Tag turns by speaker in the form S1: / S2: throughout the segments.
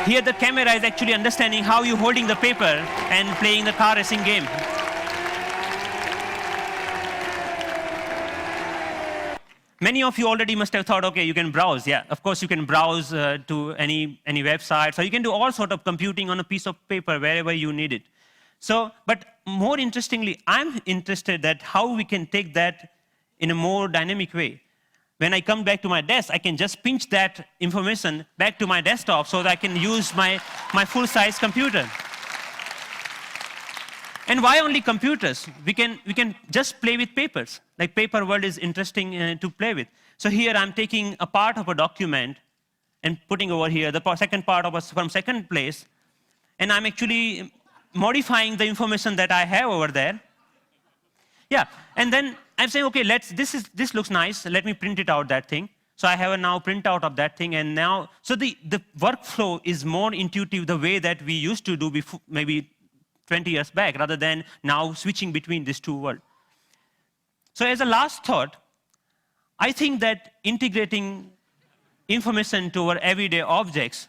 S1: Here the camera is actually understanding how you're holding the paper and playing the car racing game. Many of you already must have thought, okay, you can browse. Yeah, of course you can browse to any website. So you can do all sort of computing on a piece of paper wherever you need it. So, but more interestingly, I'm interested that how we can take that in a more dynamic way. When I come back to my desk, I can just pinch that information back to my desktop so that I can use my full-size computer. And why only computers? We can just play with papers. Like paper world is interesting to play with. So here I'm taking a part of a document and putting over here the second part of from second place, and I'm actually modifying the information that I have over there. Yeah, and then I'm saying, okay, this looks nice. Let me print it out, that thing. So I have a now printout of that thing, and now, so the workflow is more intuitive the way that we used to do before, maybe 20 years back, rather than now switching between these two worlds. So as a last thought, I think that integrating information to our everyday objects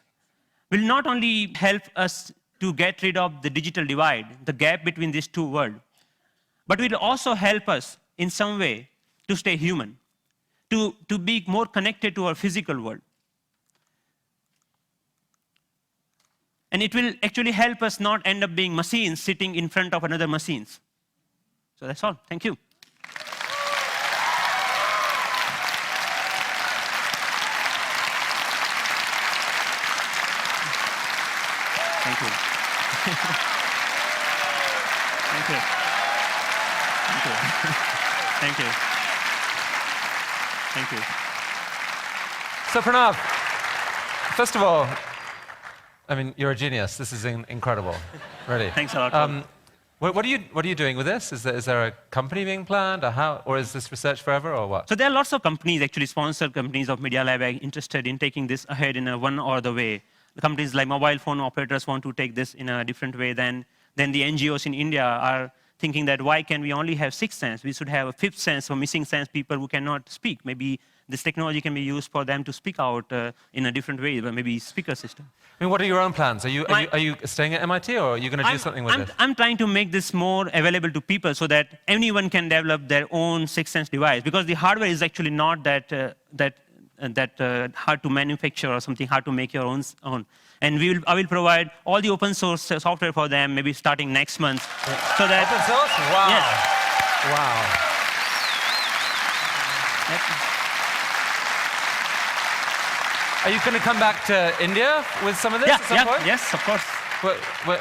S1: will not only help us to get rid of the digital divide, the gap between these two worlds, but will also help us in some way to stay human, to be more connected to our physical world. And it will actually help us not end up being machines sitting in front of another machines. So that's all. Thank you. Thank you. Thank you. Thank you. Thank you. Thank you.
S2: So Pranav, first of all, I mean, you're a genius. This is incredible, really.
S1: Thanks a lot.
S2: What are you doing with this? Is there a company being planned, or is this research forever, or what?
S1: So there are lots of companies, actually sponsored companies of Media Lab, interested in taking this ahead in one or the way. The companies like mobile phone operators want to take this in a different way than the NGOs in India are thinking that why can we only have sixth sense? We should have a fifth sense for missing sense people who cannot speak. Maybe this technology can be used for them to speak out in a different way, maybe speaker system.
S2: I mean, what are your own plans? Are you staying at MIT, or are you going to do something with this?
S1: I'm trying to make this more available to people so that anyone can develop their own sixth sense device, because the hardware is actually not that hard to manufacture or something, hard to make your own. And I will provide all the open source software for them, maybe starting next month.
S2: Yeah.
S1: So that,
S2: open source? Wow.
S1: Yes.
S2: Wow. Are you going to come back to India with some of this at some point?
S1: Yes, of course.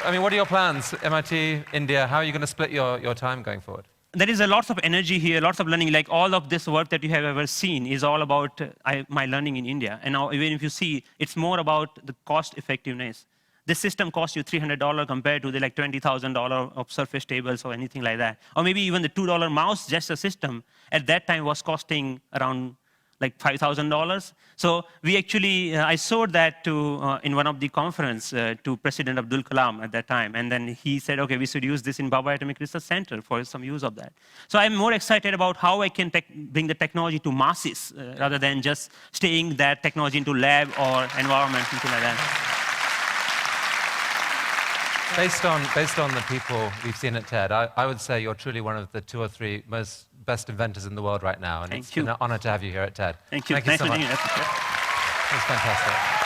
S2: I mean, what are your plans? MIT, India, how are you going to split your time going forward?
S1: There is a lot of energy here, lots of learning. Like all of this work that you have ever seen is all about my learning in India. And now, even if you see, it's more about the cost effectiveness. This system costs you $300 compared to the like $20,000 of Surface tables or anything like that. Or maybe even the $2 mouse, just a system, at that time was costing around like $5,000. So we actually, I showed that to, in one of the conference to President Abdul Kalam at that time. And then he said, okay, we should use this in Bhabha Atomic Research Center for some use of that. So I'm more excited about how I can bring the technology to masses rather than just staying that technology into lab or environment, something like that.
S2: Based on the people we've seen at TED, I would say you're truly one of the 2 or 3 best inventors in the world right now. And it's been an honor to have you here at TED.
S1: Thank you.
S2: Thank you so much.
S1: Nice to meet you.
S2: It was fantastic.